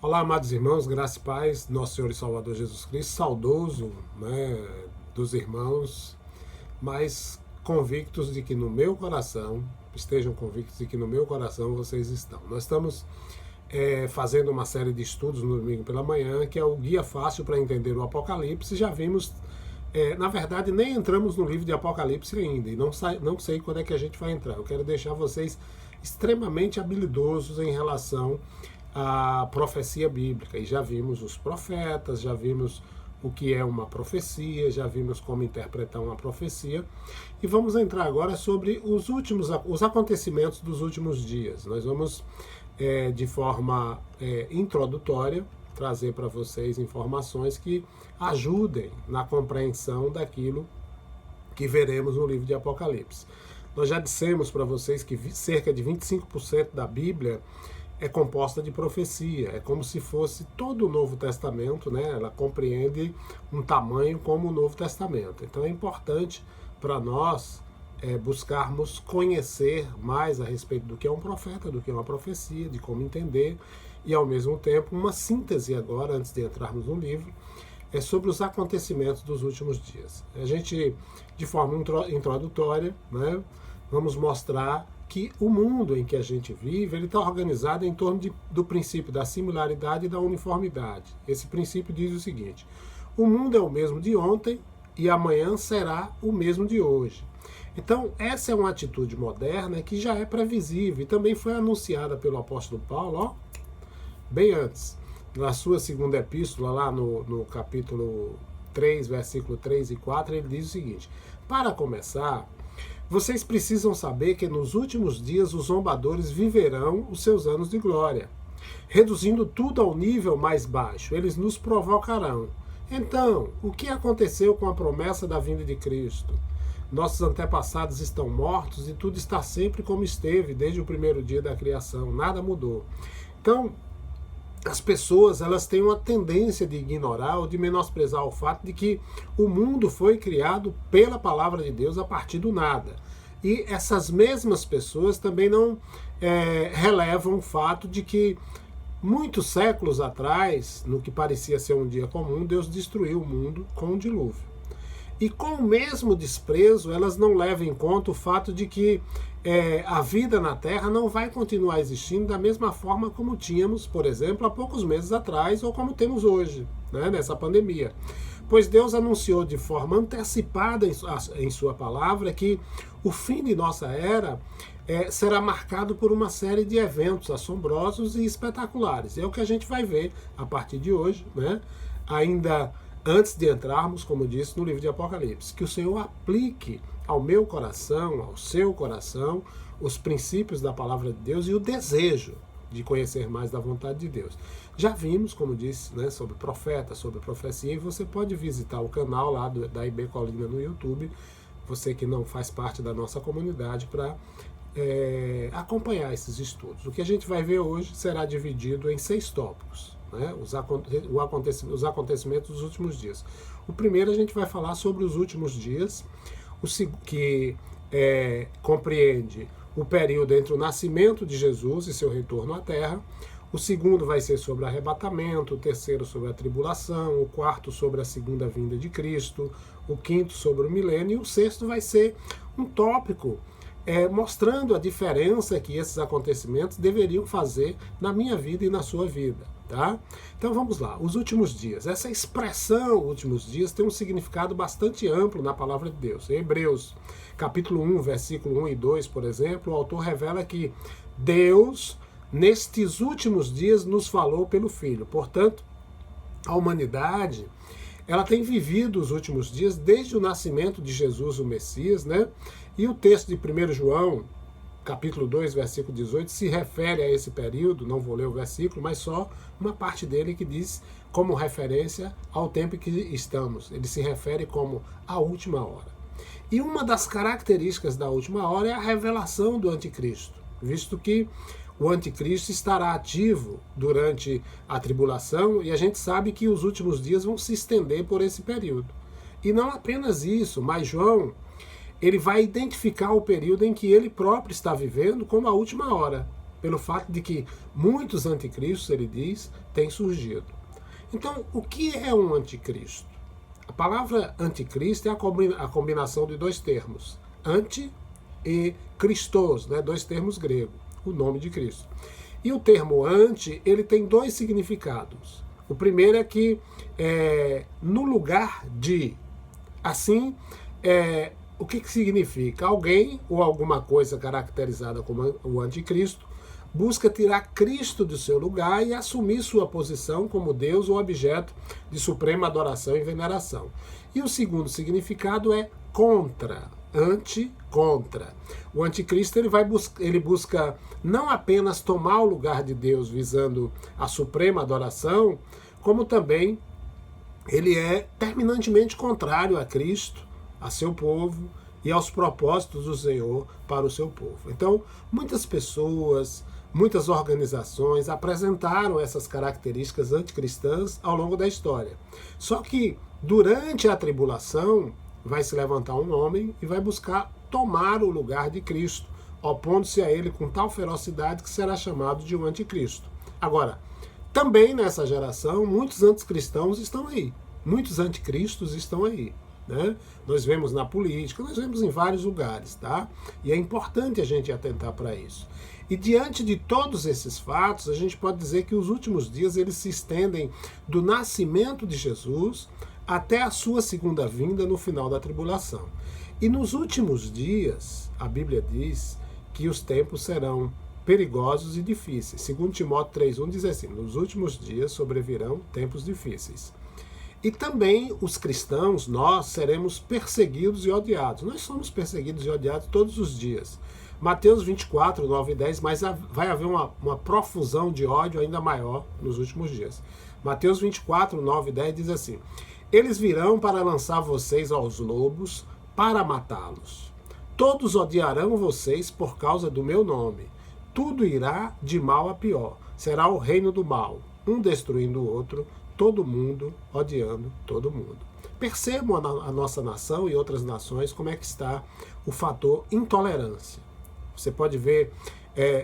Olá, amados irmãos, graça e paz, nosso Senhor e Salvador Jesus Cristo, saudoso, dos irmãos, mas convictos de que no meu coração, estejam convictos de que no meu coração vocês estão. Nós estamos fazendo uma série de estudos no domingo pela manhã, que é o Guia Fácil para Entender o Apocalipse. Já vimos, na verdade, nem entramos no livro de Apocalipse ainda, e não sei quando é que a gente vai entrar. Eu quero deixar vocês extremamente habilidosos em relação a profecia bíblica. E já vimos os profetas, já vimos o que é uma profecia, já vimos como interpretar uma profecia. E vamos entrar agora sobre os acontecimentos dos últimos dias. Nós vamos, de forma introdutória, trazer para vocês informações que ajudem na compreensão daquilo que veremos no livro de Apocalipse. Nós já dissemos para vocês que cerca de 25% da Bíblia é composta de profecia, é como se fosse todo o Novo Testamento, né? Ela compreende um tamanho como o Novo Testamento. Então é importante para nós buscarmos conhecer mais a respeito do que é um profeta, do que é uma profecia, de como entender, e ao mesmo tempo uma síntese agora, antes de entrarmos no livro, sobre os acontecimentos dos últimos dias. A gente, de forma introdutória, né, vamos mostrar que o mundo em que a gente vive, ele está organizado em torno do princípio da similaridade e da uniformidade. Esse princípio diz o seguinte: o mundo é o mesmo de ontem e amanhã será o mesmo de hoje. Então, essa é uma atitude moderna que já é previsível e também foi anunciada pelo apóstolo Paulo, bem antes. Na sua segunda epístola, lá no capítulo 3, versículo 3 e 4, ele diz o seguinte: para começar, vocês precisam saber que nos últimos dias os zombadores viverão os seus anos de glória, reduzindo tudo ao nível mais baixo. Eles nos provocarão. Então, o que aconteceu com a promessa da vinda de Cristo? Nossos antepassados estão mortos e tudo está sempre como esteve desde o primeiro dia da criação. Nada mudou. Então, as pessoas, elas têm uma tendência de ignorar ou de menosprezar o fato de que o mundo foi criado pela palavra de Deus a partir do nada. E essas mesmas pessoas também não relevam o fato de que muitos séculos atrás, no que parecia ser um dia comum, Deus destruiu o mundo com um dilúvio. E com o mesmo desprezo, elas não levam em conta o fato de que a vida na Terra não vai continuar existindo da mesma forma como tínhamos, por exemplo, há poucos meses atrás, ou como temos hoje, né, nessa pandemia. Pois Deus anunciou de forma antecipada em sua palavra que o fim de nossa era será marcado por uma série de eventos assombrosos e espetaculares. É o que a gente vai ver a partir de hoje, né? Ainda antes de entrarmos, como disse, no livro de Apocalipse. Que o Senhor aplique ao meu coração, ao seu coração, os princípios da palavra de Deus e o desejo de conhecer mais da vontade de Deus. Já vimos, como disse, né, sobre profeta, sobre profecia, e você pode visitar o canal lá da IB Colina no YouTube, você que não faz parte da nossa comunidade, para acompanhar esses estudos. O que a gente vai ver hoje será dividido em 6 tópicos. Né, os acontecimentos dos últimos dias. O primeiro, a gente vai falar sobre os últimos dias, que compreende o período entre o nascimento de Jesus e seu retorno à Terra. O segundo vai ser sobre o arrebatamento, o terceiro sobre a tribulação, o quarto sobre a segunda vinda de Cristo, o quinto sobre o milênio, e o sexto vai ser um tópico mostrando a diferença que esses acontecimentos deveriam fazer na minha vida e na sua vida. Tá? Então vamos lá, os últimos dias. Essa expressão últimos dias tem um significado bastante amplo na palavra de Deus. Em Hebreus capítulo 1, versículo 1 e 2, por exemplo, o autor revela que Deus, nestes últimos dias, nos falou pelo Filho. Portanto, a humanidade, ela tem vivido os últimos dias desde o nascimento de Jesus, o Messias, né? E o texto de 1 João, capítulo 2, versículo 18, se refere a esse período, não vou ler o versículo, mas só uma parte dele que diz como referência ao tempo em que estamos. Ele se refere como a última hora. E uma das características da última hora é a revelação do anticristo, visto que o anticristo estará ativo durante a tribulação e a gente sabe que os últimos dias vão se estender por esse período. E não apenas isso, mas João, ele vai identificar o período em que ele próprio está vivendo como a última hora. pelo fato de que muitos anticristos, ele diz, têm surgido. Então, o que é um anticristo? A palavra anticristo é a combinação de dois termos, anti e Christos, né? Dois termos gregos, o nome de Cristo. E o termo anti, ele tem dois significados. O primeiro é que no lugar de, assim, o que significa? Alguém ou alguma coisa caracterizada como o anticristo busca tirar Cristo do seu lugar e assumir sua posição como Deus ou objeto de suprema adoração e veneração. E o segundo significado é contra, anti-contra. O anticristo ele busca não apenas tomar o lugar de Deus visando a suprema adoração, como também ele é terminantemente contrário a Cristo, a seu povo e aos propósitos do Senhor para o seu povo. Então, muitas pessoas, muitas organizações apresentaram essas características anticristãs ao longo da história. Só que durante a tribulação vai se levantar um homem e vai buscar tomar o lugar de Cristo, opondo-se a ele com tal ferocidade que será chamado de um anticristo. Agora, também nessa geração, muitos anticristãos estão aí, muitos anticristos estão aí. Né? Nós vemos na política, nós vemos em vários lugares, tá? E é importante a gente atentar para isso. E diante de todos esses fatos, a gente pode dizer que os últimos dias eles se estendem do nascimento de Jesus até a sua segunda vinda no final da tribulação. E nos últimos dias, a Bíblia diz que os tempos serão perigosos e difíceis. Segundo Timóteo 3:1 diz assim: nos últimos dias sobrevirão tempos difíceis. E também os cristãos, nós seremos perseguidos e odiados. Nós somos perseguidos e odiados todos os dias. Mateus 24, 9 e 10, mas vai haver uma profusão de ódio ainda maior nos últimos dias. Mateus 24, 9 e 10 diz assim: eles virão para lançar vocês aos lobos, para matá-los. Todos odiarão vocês por causa do meu nome. Tudo irá de mal a pior. Será o reino do mal, um destruindo o outro, todo mundo odiando todo mundo. Percebam a nossa nação e outras nações como é que está o fator intolerância. Você pode ver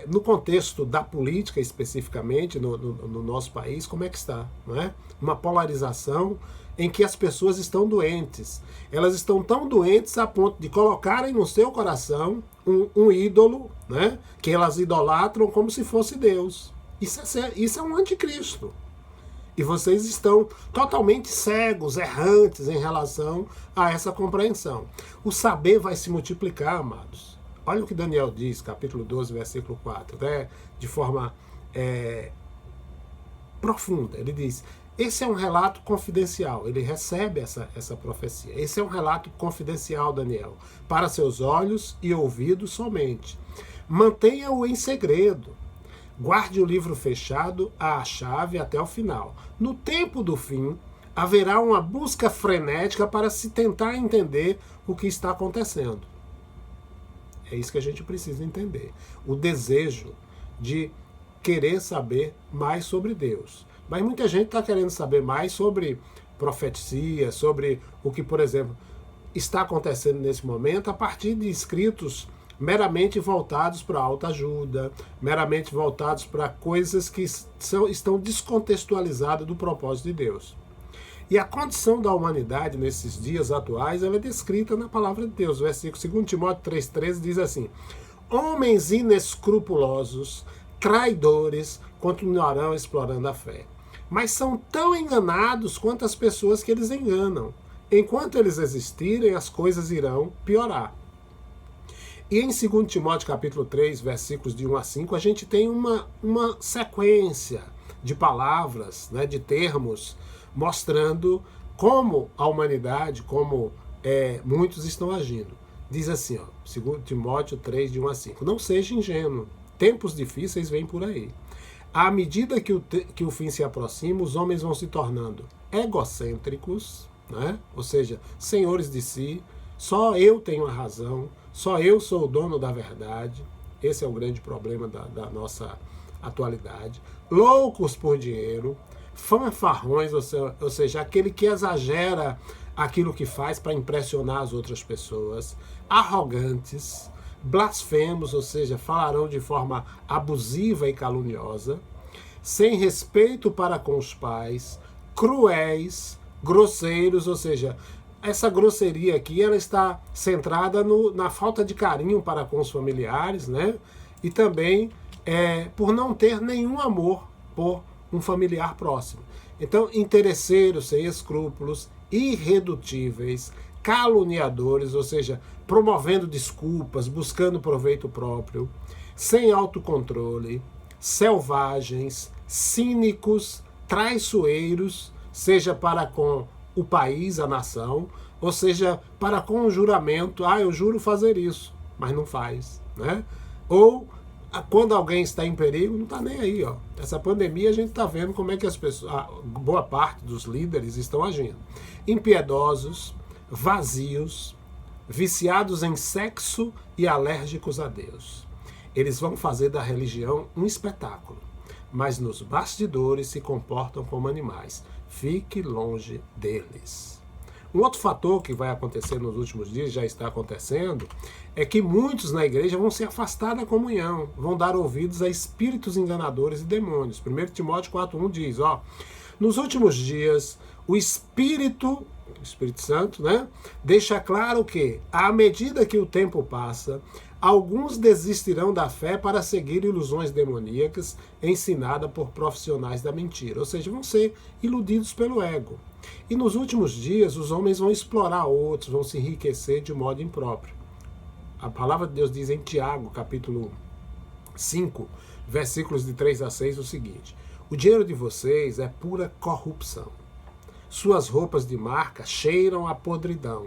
no contexto da política especificamente, no nosso país, como é que está, não é? Uma polarização em que as pessoas estão doentes. Elas estão tão doentes a ponto de colocarem no seu coração um ídolo, né, que elas idolatram como se fosse Deus. Isso é um anticristo. E vocês estão totalmente cegos, errantes em relação a essa compreensão. O saber vai se multiplicar, amados. Olha o que Daniel diz, capítulo 12, versículo 4, né? De forma profunda. Ele diz: esse é um relato confidencial. Ele recebe essa profecia. Esse é um relato confidencial, Daniel, para seus olhos e ouvidos somente. Mantenha-o em segredo. Guarde o livro fechado à chave até o final. No tempo do fim, haverá uma busca frenética para se tentar entender o que está acontecendo. É isso que a gente precisa entender. O desejo de querer saber mais sobre Deus. Mas muita gente está querendo saber mais sobre profecia, sobre o que, por exemplo, está acontecendo nesse momento a partir de escritos meramente voltados para a autoajuda, meramente voltados para coisas que estão descontextualizadas do propósito de Deus. E a condição da humanidade nesses dias atuais ela é descrita na palavra de Deus. O versículo 2 Timóteo 3,13 diz assim: homens inescrupulosos, traidores, continuarão explorando a fé. Mas são tão enganados quanto as pessoas que eles enganam. Enquanto eles existirem, as coisas irão piorar. E em 2 Timóteo capítulo 3, versículos de 1 a 5, a gente tem uma sequência de palavras, né, de termos, mostrando como a humanidade, como muitos estão agindo. Diz assim, 2 Timóteo 3, de 1 a 5, não seja ingênuo, tempos difíceis vêm por aí. À medida que o fim se aproxima, os homens vão se tornando egocêntricos, né? Ou seja, senhores de si, só eu tenho a razão, só eu sou o dono da verdade. Esse é o grande problema da nossa atualidade. Loucos por dinheiro, fanfarrões, ou seja, aquele que exagera aquilo que faz para impressionar as outras pessoas, arrogantes, blasfemos, ou seja, falarão de forma abusiva e caluniosa, sem respeito para com os pais, cruéis, grosseiros, ou seja, essa grosseria aqui ela está centrada na falta de carinho para com os familiares, né? E também por não ter nenhum amor por um familiar próximo. Então, interesseiros, sem escrúpulos, irredutíveis, caluniadores, ou seja, promovendo desculpas, buscando proveito próprio, sem autocontrole, selvagens, cínicos, traiçoeiros, seja para com o país, a nação, ou seja, para com o juramento, eu juro fazer isso, mas não faz, né? Ou quando alguém está em perigo, não está nem aí, ó. Essa pandemia a gente está vendo como é que as pessoas, boa parte dos líderes estão agindo. Impiedosos, vazios, viciados em sexo e alérgicos a Deus. Eles vão fazer da religião um espetáculo, mas nos bastidores se comportam como animais. Fique longe deles. Um outro fator que vai acontecer nos últimos dias, já está acontecendo, é que muitos na igreja vão se afastar da comunhão, vão dar ouvidos a espíritos enganadores e demônios. 1 Timóteo 4,1 diz, nos últimos dias, o Espírito Santo, né, deixa claro que, à medida que o tempo passa, alguns desistirão da fé para seguir ilusões demoníacas ensinadas por profissionais da mentira. Ou seja, vão ser iludidos pelo ego. E nos últimos dias, os homens vão explorar outros, vão se enriquecer de modo impróprio. A palavra de Deus diz em Tiago, capítulo 5, versículos de 3 a 6, o seguinte: o dinheiro de vocês é pura corrupção. Suas roupas de marca cheiram a podridão.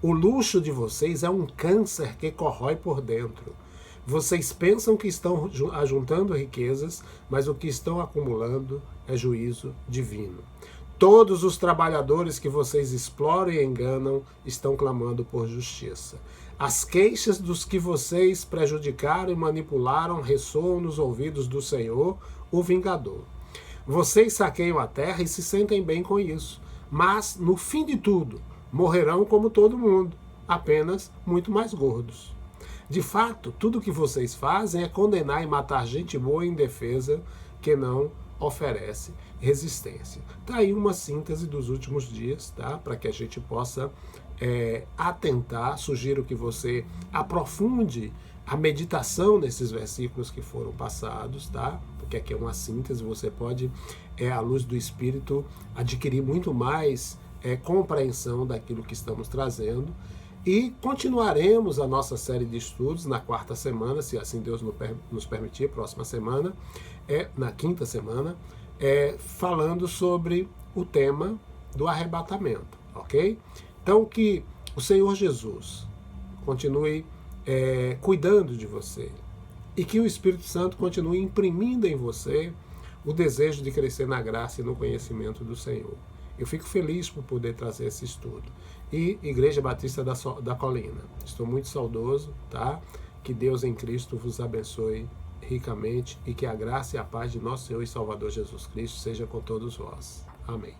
O luxo de vocês é um câncer que corrói por dentro. Vocês pensam que estão ajuntando riquezas, mas o que estão acumulando é juízo divino. Todos os trabalhadores que vocês exploram e enganam estão clamando por justiça. As queixas dos que vocês prejudicaram e manipularam ressoam nos ouvidos do Senhor, o vingador. Vocês saqueiam a terra e se sentem bem com isso, mas, no fim de tudo, morrerão como todo mundo, apenas muito mais gordos. De fato, tudo que vocês fazem é condenar e matar gente boa e indefesa que não oferece resistência. Está aí uma síntese dos últimos dias, tá? Para que a gente possa atentar. Sugiro que você aprofunde a meditação nesses versículos que foram passados, tá? Porque aqui é uma síntese, você pode, à luz do Espírito, adquirir muito mais compreensão daquilo que estamos trazendo. E continuaremos a nossa série de estudos na quarta semana, se assim Deus nos permitir, próxima semana, na quinta semana, falando sobre o tema do arrebatamento, ok? Então que o Senhor Jesus continue cuidando de você e que o Espírito Santo continue imprimindo em você o desejo de crescer na graça e no conhecimento do Senhor. Eu fico feliz por poder trazer esse estudo. E Igreja Batista da Colina, estou muito saudoso, tá? Que Deus em Cristo vos abençoe ricamente e que a graça e a paz de nosso Senhor e Salvador Jesus Cristo seja com todos vós. Amém.